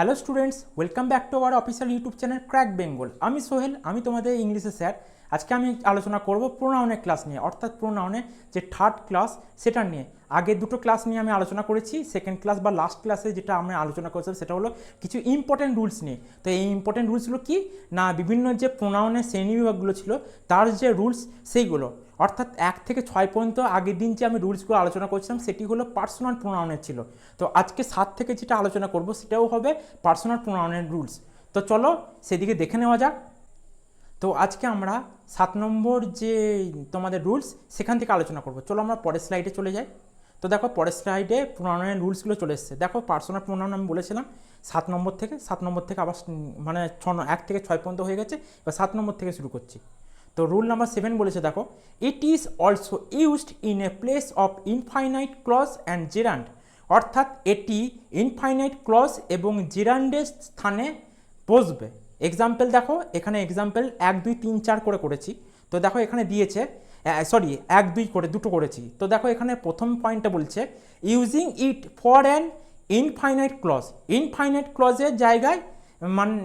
Hello students, welcome back to our official YouTube channel crack Bengal. আমি সোহেল, আমি তোমাদের ইংলিশের স্যার। আজকে আমি আলোচনা করব প্রোনাউনের ক্লাস নিয়ে, অর্থাৎ প্রোনাউনের যে থার্ড ক্লাস সেটা নিয়ে। আগের দুটো ক্লাস নিয়ে আমি আলোচনা করেছি, সেকেন্ড ক্লাস বা লাস্ট ক্লাসে যেটা আমরা আলোচনা করেছিলাম সেটা হলো কিছু ইম্পর্টেন্ট রুলস নিয়ে। তো এই ইম্পর্টেন্ট রুলসগুলো কি না, বিভিন্ন যে প্রোনাউনের শ্রেণীবিভাগগুলো ছিল তার যে রুলস সেইগুলো, অর্থাৎ 1 থেকে 6 পর্যন্ত আগের দিন যে আমি রুলসগুলো আলোচনা করছিলাম সেটি হলো পার্সোনাল প্রোনাউনের ছিল। তো আজকে 7 থেকে যেটা আলোচনা করব সেটাও হবে পার্সোনাল প্রোনাউনের রুলস। তো চলো সেদিকে দেখে নেওয়া যাক। তো আজকে আমরা 7 নম্বর যে তোমাদের রুলস সেখান থেকে আলোচনা করব। চলো আমরা পরের স্লাইডে চলে যাই। তো দেখো পরের স্লাইডে প্রোনাউনের রুলসগুলো চলে এসেছে। দেখো পার্সোনাল প্রোনাউন আমি বলেছিলাম 7 নম্বর থেকে আবার মানে 1 থেকে 6 পর্যন্ত হয়ে গেছে, এবার 7 নম্বর থেকে শুরু করছি। তো রুল নাম্বার 7 বলেছে, দেখো it is also used in a place of infinite clause and gerund, অর্থাৎ এটি ইনফাইনাইট ক্লজ এবং জেরান্ডের স্থানে বসবে। এক্সাম্পল দেখো, এখানে এক্সাম্পল 1 2 3 4 করে করেছি। তো দেখো এখানে দিয়েছে, সরি 1 2 করে দুটো করেছি। তো দেখো এখানে প্রথম পয়েন্টটা বলছে using it for an infinite clause, infinite ক্লজের জায়গায় মানে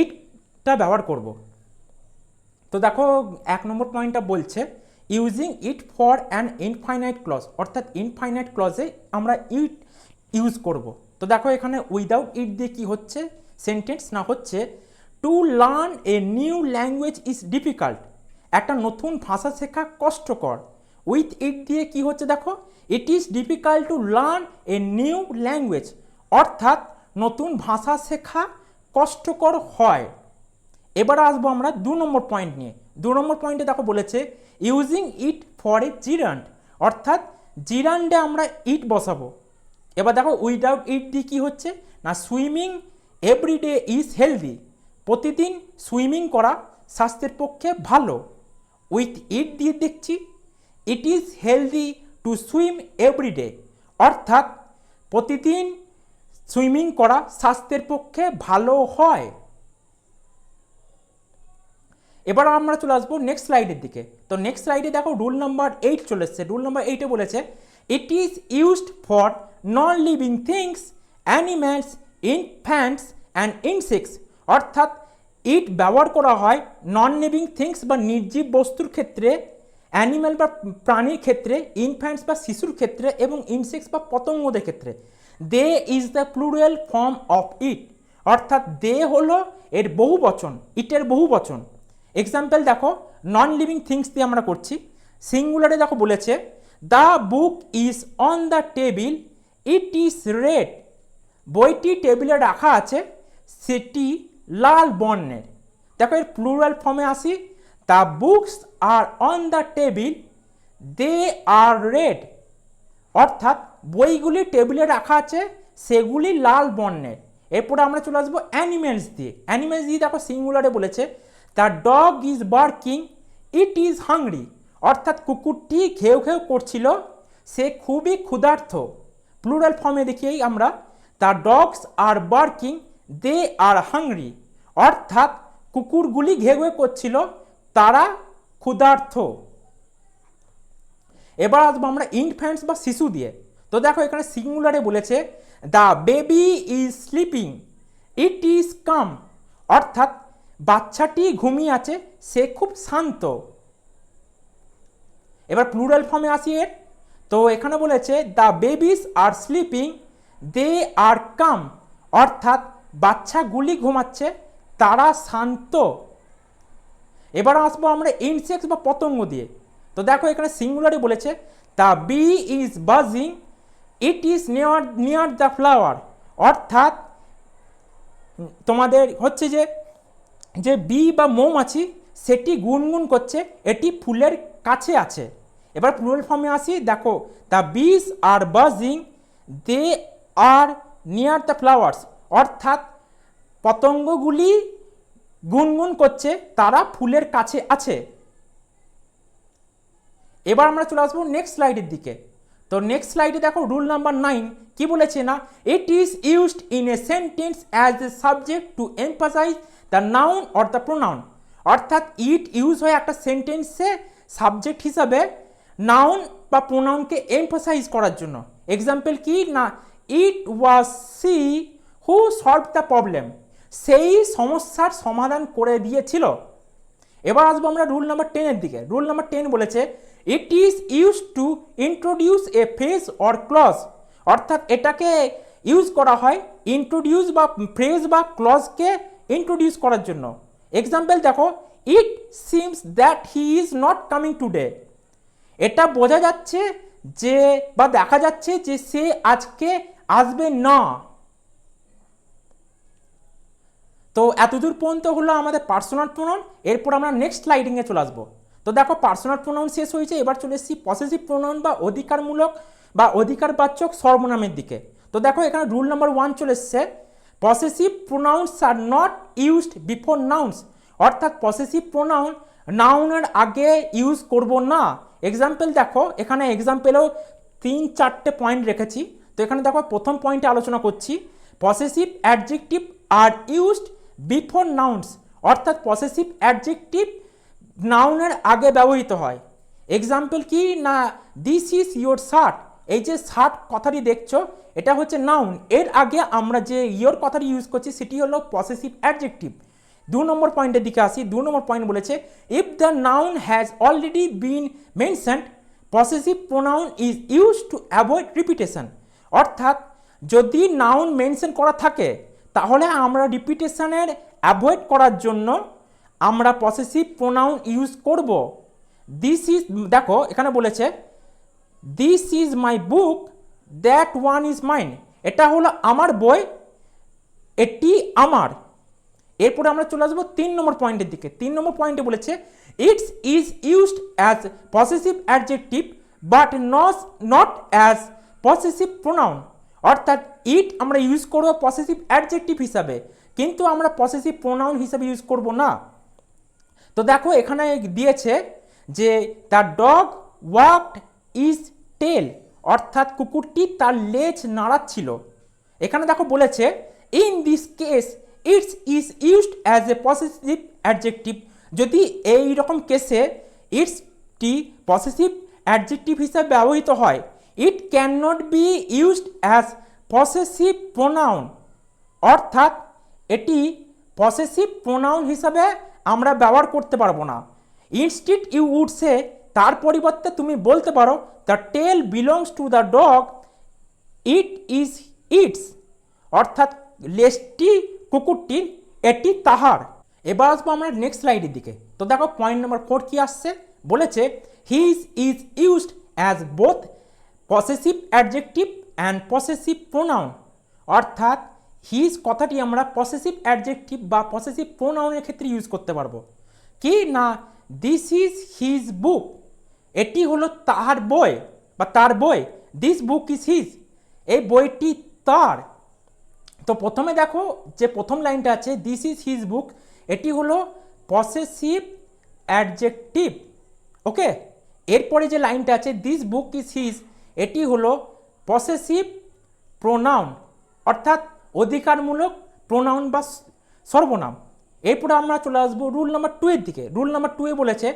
ইটটা ব্যবহার করব। তো দেখো 1 নম্বর পয়েন্টটা বলছে using it for an infinite clause, অর্থাৎ ইনফাইনাইট ক্লজে আমরা ইট ইউজ করব। তো দেখো এখানে উইদাউট ইট দিয়ে কি হচ্ছে সেন্টেন্স না, হচ্ছে to learn a new language is difficult, একটা নতুন ভাষা শেখা কষ্টকর। উইথ ইট দিয়ে কি হচ্ছে দেখো, it is difficult to learn a new language, অর্থাৎ নতুন ভাষা শেখা কষ্টকর হয়। এবার আসবো আমরা 2 নম্বর পয়েন্ট নিয়ে। 2 নম্বর পয়েন্টে দেখো বলেছে ইউজিং ইট ফর এ জিরান্ড, অর্থাৎ জিরান্ডে আমরা ইট বসাবো। এবার দেখো উইদাউট ইট দিয়ে কী হচ্ছে না, সুইমিং এভরিডে ইজ হেলদি, প্রতিদিন সুইমিং করা স্বাস্থ্যের পক্ষে ভালো। উইথ ইট দিয়ে দেখছি it is healthy to swim everyday, অর্থাৎ প্রতিদিন সুইমিং করা স্বাস্থ্যের পক্ষে ভালো হয়। এবার আমরা চলে আসবো নেক্সট স্লাইডের দিকে। তো নেক্সট স্লাইডে দেখো রুল নাম্বার 8 চলে এসছে। রুল নাম্বার 8-এ বলেছে it is used for non living things, animals, infants and insects, অর্থাৎ ইট ব্যবহার করা হয় নন লিভিং থিংস বা নির্জীব বস্তুর ক্ষেত্রে, অ্যানিম্যাল বা প্রাণীর ক্ষেত্রে, ইনফ্যান্টস বা শিশুর ক্ষেত্রে এবং ইনসেক্টস বা পতঙ্গদের ক্ষেত্রে। They is the plural form of it, অর্থাৎ দে হলো এর বহু বচন, ইটের বহু বচন। এক্সাম্পল দেখো নন লিভিং থিংস দিয়ে আমরা করছি। সিঙ্গুলারে দেখো বলেছে the book is on the table, it is red, বইটি টেবিলে রাখা আছে, সেটি লাল বর্ণের। দেখো এর প্লুরাল ফর্মে আসি, the books are on the table, they are red, অর্থাৎ বইগুলি টেবিলে রাখা আছে সেগুলি লাল বর্ণের। এরপরে আমরা চলে আসবো অ্যানিমেলস দিয়ে। অ্যানিমেলস দিয়ে দেখো সিঙ্গুলারে বলেছে the dog is barking, it is hungry, অর্থাৎ কুকুরটি ঘেউ ঘেউ করছিল, সে খুবই ক্ষুধার্ত। প্লুরাল ফর্মে দেখিয়েই আমরা the dogs are barking, they are hungry, অর্থাৎ কুকুরগুলি ঘেউ ঘেউ করছিল, তারা ক্ষুধার্ত। এবার আসবো আমরা ইনফ্যান্টস বা শিশু দিয়ে। তো দেখো এখানে সিঙ্গুলারে বলেছে the baby is sleeping, it is calm, অর্থাৎ বাচ্চাটি ঘুমিয়ে আছে, সে খুব শান্ত। এবার প্লুরাল ফর্মে আসি এর। তো এখানে বলেছে দ্য বেবিস আর স্লিপিং, দে আর কাম, অর্থাৎ বাচ্চাগুলি ঘুমাচ্ছে, তারা শান্ত। এবার আসবো আমরা ইনসেক্টস বা পতঙ্গ দিয়ে। তো দেখো এখানে সিঙ্গুলারে বলেছে the bee is buzzing, it is near the flower, অর্থাৎ তোমাদের হচ্ছে যে বি বা মৌমাছি সেটি গুনগুন করছে, এটি ফুলের কাছে আছে। এবার প্লুরাল ফর্মে আসি, দেখো দ্য বিস আর বাজিং, দে আর নিয়ার দ্য ফ্লাওয়ার্স, অর্থাৎ পতঙ্গগুলি গুনগুন করছে, তারা ফুলের কাছে আছে। এবার আমরা চলে আসবো নেক্সট স্লাইডের দিকে। তো নেক্সট স্লাইডে দেখো রুল নাম্বার 9 কি বলেছে না, it is used in a sentence as a subject to emphasize the noun or the pronoun, অর্থাৎ ইট ইউজ হয় একটা সেন্টেন্সে সাবজেক্ট হিসাবে নাউন বা প্রোনাউনকে এমফাসাইজ করার জন্য। এক্সাম্পল কি না, it was she who solved the problem, সেই সমস্যার সমাধান করে দিয়েছিল। এবার আসবো আমরা রুল নাম্বার 10 দিকে। রুল নাম্বার 10 বলেছে it is use to introduce a phrase or clause, অর্থাৎ এটাকে ইউজ করা হয় ইন্ট্রোডিউস বা ফ্রেজ বা ক্লজকে ইন্ট্রোডিউস করার জন্য। এক্সাম্পল দেখো, it seems that he is not coming today, এটা বোঝা যাচ্ছে যে বা দেখা যাচ্ছে যে সে আজকে আসবে না। তো এতদূর পর্যন্ত হলো আমাদের পার্সোনাল প্রোনাউন। এরপর আমরা নেক্সট স্লাইডিংয়ে চলে আসবো। তো দেখো পার্সোনাল প্রোনাউন শেষ হয়েছে, এবার চলে এসেছি পসেসিভ প্রোনাউন বা অধিকারমূলক বা অধিকারবাচক সর্বনামের দিকে। তো দেখো এখানে রুল নাম্বার 1 চলে এসছে, possessive pronouns are not used before nouns, অর্থাৎ পসেসিভ প্রোনাউন নাউনের আগে ইউজ করব না। এক্সাম্পল দেখো, এখানে এক্সাম্পলেও 3-4টে পয়েন্ট রেখেছি। তো এখানে দেখো প্রথম পয়েন্টে আলোচনা করছি, possessive adjective are used before nouns, অর্থাৎ পসেসিভ অ্যাডজেক্টিভ নাউনের আগে ব্যবহৃত হয়। এক্সাম্পল কি না, দিস ইজ ইয়োর শার্ট, এই যে শার্ট কথাটি দেখছো এটা হচ্ছে নাউন, এর আগে আমরা যে ইয়োর কথাটি ইউজ করছি সেটি হলো পসেসিভ অ্যাডজেক্টিভ। 2 নম্বর পয়েন্টের দিকে আসি। 2 নম্বর পয়েন্ট বলেছে if the noun has already been mentioned possessive pronoun is use to avoid repetition, অর্থাৎ যদি নাউন মেনশন করা থাকে তাহলে আমরা রিপিটেশনের অ্যাভয়েড করার জন্য আমরা পসেসিভ প্রোনাউন ইউজ করব। দিস ইজ, দেখো এখানে বলেছে this is my book, that one is mine, এটা হলো আমার বই, এটি আমার। এরপরে আমরা চলে আসবো 3 নম্বর পয়েন্টের দিকে। 3 নম্বর পয়েন্টে বলেছে it's is used as possessive adjective but not as possessive pronoun, অর্থাৎ ইট আমরা ইউজ করবো পসেসিভ অ্যাডজেক্টিভ হিসাবে, কিন্তু আমরা পসেসিভ প্রোনাউন হিসাবে ইউজ করব না। তো দেখো এখানে দিয়েছে যে দ্য ডগ ওয়াকড ইজ টেল, অর্থাৎ কুকুরটি তার লেজ নাড়াচ্ছিল। এখানে দেখো বলেছে in this case it's is used as a possessive adjective, যদি এই রকম কেসে ইটসটি পসেসিভ অ্যাডজেক্টিভ হিসাবে ব্যবহৃত হয়, it can not be used as possessive pronoun, অর্থাৎ এটি পসেসিভ প্রোনাউন হিসাবে আমরা ব্যবহার করতে পারবো না। ইনস্টিড ইউ উড সে, তার পরিবর্তে তুমি বলতে পারো the tail belongs to the dog, it is its, অর্থাৎ লেজটি কুকুরটির, এটি তাহার। এবার আসবো আমরা নেক্সট স্লাইডের দিকে। তো দেখো পয়েন্ট নম্বর 4 কি আসছে, বলেছে his is used as both possessive adjective and possessive pronoun, অর্থাৎ হিজ কথাটি আমরা পসেসিভ অ্যাডজেক্টিভ বা পসেসিভ প্রোনাউনের ক্ষেত্রে ইউজ করতে পারবো। কি না, দিস ইজ হিজ বুক, এটি হলো তাহার বই বা তার বই, দিস বুক ইজ হিজ, এই বইটি তার। তো প্রথমে দেখো যে প্রথম লাইনটা আছে দিস ইজ হিজ বুক, এটি হলো পসেসিভ অ্যাডজেক্টিভ, ওকে। এরপরে যে লাইনটা আছে দিস বুক ইজ হিজ, এটি হলো পসেসিভ প্রোনাউন, অর্থাৎ অধিকারমূলক প্রোনাউন বা সর্বনাম। এরপরে আমরা চলে আসবো রুল নাম্বার 2 এর দিকে। রুল নাম্বার 2 বলেছে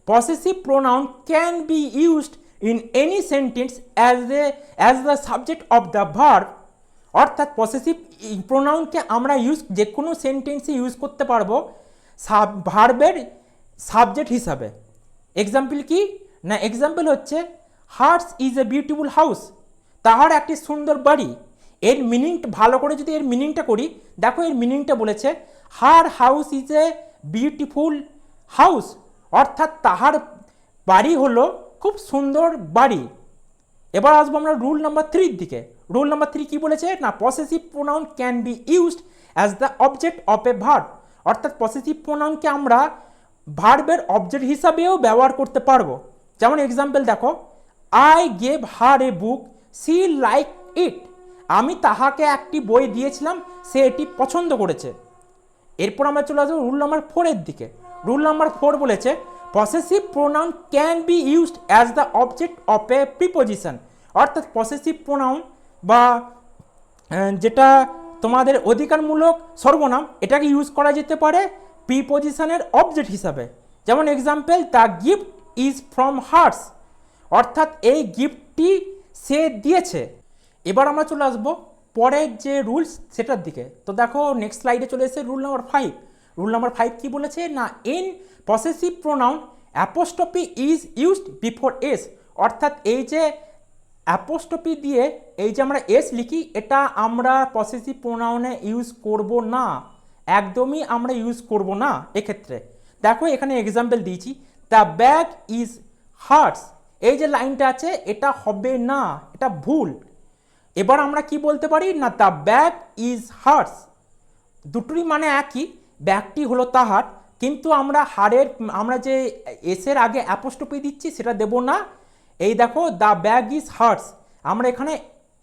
possessive pronoun can be used in any sentence as the subject of the verb, অর্থাৎ পসেসিভ প্রোনাউনকে আমরা যে কোনো সেন্টেন্সে ইউজ করতে পারবো ভার্বের সাবজেক্ট হিসাবে। এক্সাম্পল কি না, এক্সাম্পল হচ্ছে hers is a beautiful house, তাহার একটি সুন্দর বাড়ি। এর মিনিং ভালো করে যদি এর মিনিংটা করি, দেখো এর মিনিংটা বলেছে her house is a beautiful house, অর্থাৎ তাহার বাড়ি হলো খুব সুন্দর বাড়ি। এবার আসবো আমরা রুল নাম্বার 3 দিকে। রুল নাম্বার 3 কি বলেছে না, possessive pronoun can be used as the object of A verb, অর্থাৎ পসেসিভ প্রোনাউনকে আমরা ভার্বের অবজেক্ট হিসাবেও ব্যবহার করতে পারবো। যেমন এক্সাম্পল দেখো, I gave her a book, she like it, আমি তাহাকে একটি বই দিয়েছিলাম, সে এটি পছন্দ করেছে। এরপর আমরা চলে আসবো রুল নাম্বার 4 এর দিকে। রুল নাম্বার 4 বলেছে possessive pronoun can be used as the object of a preposition, অর্থাৎ পসেসিভ প্রোনাউন বা যেটা তোমাদের অধিকারমূলক সর্বনাম, এটাকে ইউজ করা যেতে পারে প্রিপোজিশনের অবজেক্ট হিসাবে। যেমন example the gift is from hers, অর্থাৎ এই গিফটটি সে দিয়েছে। এবার আমরা চলে আসবো পরের যে রুলস সেটার দিকে। তো দেখো নেক্সট স্লাইডে চলে এসেছে রুল নাম্বার 5। রুল নাম্বার 5 কি বলেছে না, in possessive pronoun apostrophe is used before S. অর্থাৎ এই যে অ্যাপোস্ট্রফি দিয়ে এই যে আমরা এস লিখি, এটা আমরা পসেসিভ প্রোনাউনে ইউজ করব না, একদমই আমরা ইউজ করব না এক্ষেত্রে। দেখো এখানে এক্সাম্পল দিয়েছি, দ্য ব্যাগ ইজ হার্টস, এই যে লাইনটা আছে এটা হবে না, এটা ভুল। এবার আমরা কি বলতে পারি না, দ্য ব্যাগ ইজ হার্টস, দুটোরই মানে একই, ব্যাগটি হলো তাহার, কিন্তু আমরা আমরা যে এসের আগে অ্যাপোস্ট্রফি দিচ্ছি সেটা দেব না। এই দেখো দ্য ব্যাগ ইজ হার্টস, আমরা এখানে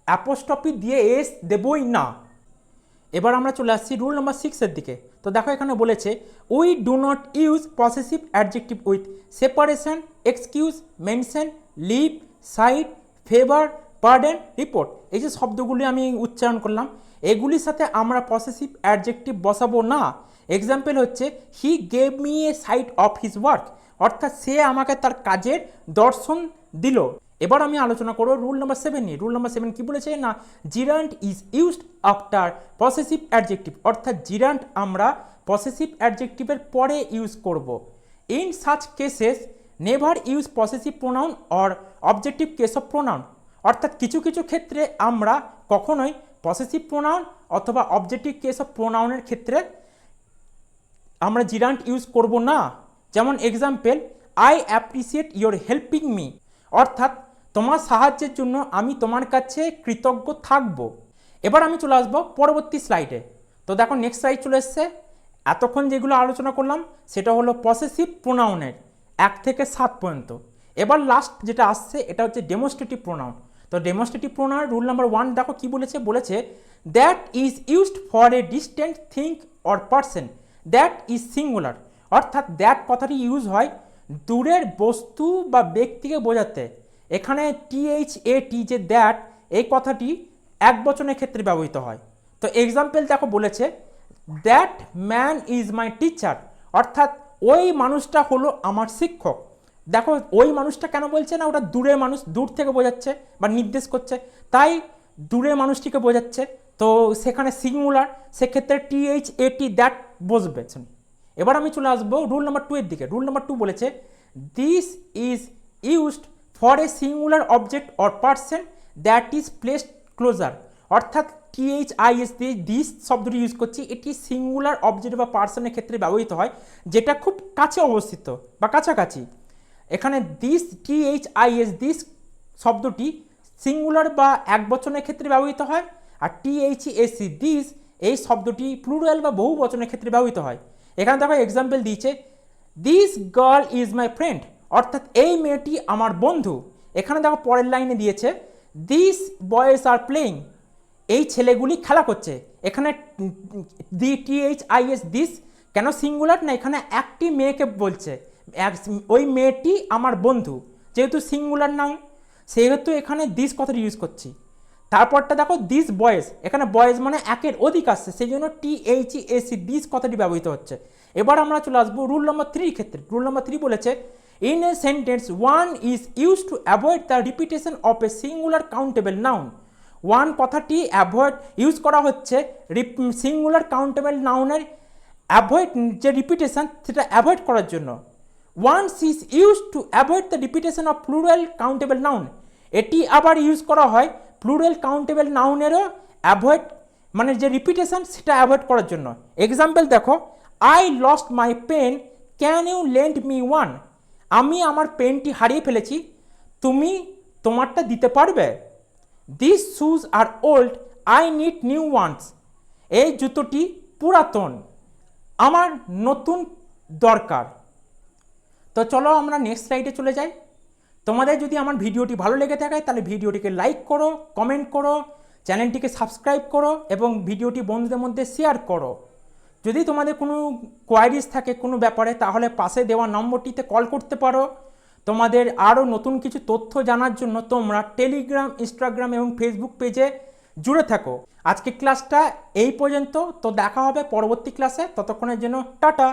অ্যাপোস্ট্রফি দিয়ে এস দেবই না। এবার আমরা চলে আসছি রুল নাম্বার 6 দিকে। তো দেখো এখানে বলেছে we do not use possessive adjective with separation, excuse, mention, leave, side, favour, pardon, report. এই যে শব্দগুলি আমি উচ্চারণ করলাম, এগুলির সাথে আমরা পসেসিভ অ্যাডজেক্টিভ বসাবো না। এক্সাম্পল হচ্ছে he gave me a sight of his work, অর্থাৎ সে আমাকে তার কাজের দর্শন দিল। এবার আমি আলোচনা করব রুল নাম্বার 7 নিয়ে। রুল নাম্বার 7 কি বলেছে না, gerund is used after possessive adjective, অর্থাৎ জিরান্ট আমরা পসেসিভ অ্যাডজেক্টিভের পরে ইউজ করব। In such cases never use possessive pronoun or objective case of pronoun, অর্থাৎ কিছু কিছু ক্ষেত্রে আমরা কখনোই পসেসিভ প্রোনাউন অথবা অবজেক্টিভ কেস অফ প্রোনাউনের ক্ষেত্রে আমরা জিরান্ট ইউজ করব না। যেমন example, I appreciate your helping me, অর্থাৎ তোমার সাহায্যের জন্য আমি তোমার কাছে কৃতজ্ঞ থাকব। এবার আমি চলে আসবো পরবর্তী স্লাইডে। তো দেখো নেক্সট স্লাইড চলে এসছে। এতক্ষণ যেগুলো আলোচনা করলাম সেটা হলো পসেসিভ প্রোনাউনের 1 থেকে 7 পর্যন্ত। এবার লাস্ট যেটা আসছে এটা হচ্ছে ডেমনস্ট্রেটিভ প্রোনাউন। তো ডেমনস্ট্রেটিভ প্রোনাউন রুল নাম্বার 1 দেখো কি বলেছে that is used for A distant thing or person, that is singular, অর্থাৎ দ্যাট কথাটি ইউজ হয় দূরের বস্তু বা ব্যক্তিকে বোঝাতে। এখানে THAT যে দ্যাট, এই কথাটি এক বচনের ক্ষেত্রে ব্যবহৃত হয়। তো এক্সাম্পল দেখো বলেছে that man is my teacher, অর্থাৎ ওই মানুষটা হলো আমার শিক্ষক। দেখো ওই মানুষটা কেন বলছে না, ওটা দূরের মানুষ, দূর থেকে বোঝাচ্ছে বা নির্দেশ করছে, তাই দূরের মানুষটিকে বোঝাচ্ছে। তো সেখানে সিঙ্গুলার, সেক্ষেত্রে THAT দ্যাট বসবে। এবার আমি চলে আসবো রুল নাম্বার 2 এর দিকে। রুল নাম্বার 2 বলেছে this is used for a singular object or person that is placed closer, অর্থাৎ THIS দিয়ে দিস শব্দটি ইউজ করছি, এটি সিঙ্গুলার অবজেক্ট বা পার্সনের ক্ষেত্রে ব্যবহৃত হয় যেটা খুব কাছে অবস্থিত বা কাছাকাছি। এখানে দিস THIS দিস শব্দটি সিঙ্গুলার বা এক বচনের ক্ষেত্রে ব্যবহৃত হয়, আর THAC দিস এই শব্দটি প্লুরাল বা বহু বচনের ক্ষেত্রে ব্যবহৃত হয়। এখানে দেখো এক্সাম্পল দিয়েছে this girl is my friend, অর্থাৎ এই মেয়েটি আমার বন্ধু। এখানে দেখো পরের লাইনে দিয়েছে দিস বয়েজ আর প্লেইং, এই ছেলেগুলি খেলা করছে। এখানে THIS দিস কেন সিঙ্গুলার না, এখানে একটি মেয়েকে বলছে, ওই মেয়েটি আমার বন্ধু, যেহেতু সিঙ্গুলার নাউন সেহেতু এখানে দিস কথাটি ইউজ করছি। তারপরটা দেখো দিস বয়েজ, এখানে বয়েজ মানে একের অধিক আসছে, সেই জন্য THAC দিস কথাটি ব্যবহৃত হচ্ছে। এবার আমরা চলে আসবো রুল নাম্বার 3 ক্ষেত্রে। রুল নাম্বার 3 বলেছে in a sentence one is use to avoid the repetition of a singular countable noun, one কথাটি অ্যাভয়েড ইউজ করা হচ্ছে সিঙ্গুলার কাউন্টেবল নাউনের অ্যাভয়েড যে রিপিটেশন সেটা অ্যাভয়েড করার জন্য। Ones is use to avoid the repetition of plural countable noun, এটি আবার ইউজ করা হয় প্লুরাল কাউন্টেবল নাউনেরও অ্যাভয়েড মানে যে রিপিটেশন সেটা অ্যাভয়েড করার জন্য। এক্সাম্পল দেখো I lost my pen, can you lend me one, আমি আমার পেনটি হারিয়ে ফেলেছি, তুমি তোমারটা দিতে পারবে। This shoes are old, I need new ones, এই জুতোটি পুরাতন, আমার নতুন দরকার। তো চলো আমরা নেক্সট স্লাইডে চলে যাই। তোমাদের যদি আমার ভিডিওটি ভালো লেগে থাকে তাহলে ভিডিওটিকে লাইক করো, কমেন্ট করো, চ্যানেলটিকে সাবস্ক্রাইব করো এবং ভিডিওটি বন্ধুদের মধ্যে শেয়ার করো। যদি তোমাদের কোনো কোয়ারিজ থাকে কোনো ব্যাপারে তাহলে পাশে দেওয়া নম্বরটিতে কল করতে পারো। তোমাদের আরও নতুন কিছু তথ্য জানার জন্য তোমরা টেলিগ্রাম, ইনস্টাগ্রাম এবং ফেসবুক পেজে জুড়ে থাকো। আজকের ক্লাসটা এই পর্যন্ত, তো দেখা হবে পরবর্তী ক্লাসে, ততক্ষণের জন্য টাটা।